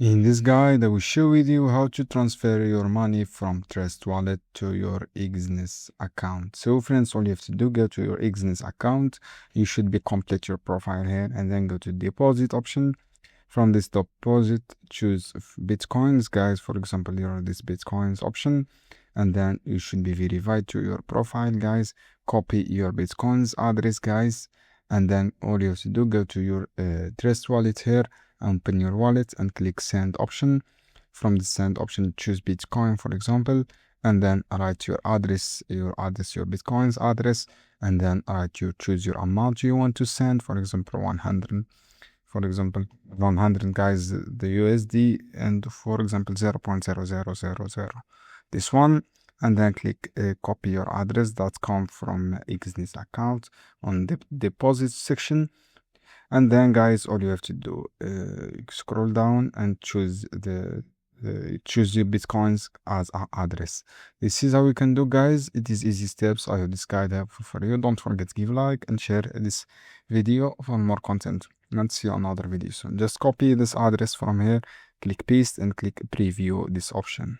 In this guide, I will show with you how to transfer your money from Trust Wallet to your Exness account. So friends, all you have to do, go to your Exness account. You should be complete your profile here and then go to deposit option. From this deposit, choose Bitcoins, guys. For example, here are this Bitcoins option. And then you should be verified to your profile, guys. Copy your Bitcoins address, guys. And then all you have to do, go to your Trust Wallet here. Open your wallet and click send option. From the send option, choose Bitcoin, for example, and then write your address, your Bitcoin's address, and then choose your amount you want to send. For example, 100. For example, 100, guys, the USD, and for example 0.0000. This one, and then click copy your address that come from Exness account on the deposit section. And then, guys, all you have to do, scroll down and choose choose your Bitcoins as our address. This is how we can do, guys. It is easy steps. I hope this guide helpful for you. Don't forget to give like and share this video for more content. And see you on another video soon. Just copy this address from here, click paste, and click preview this option.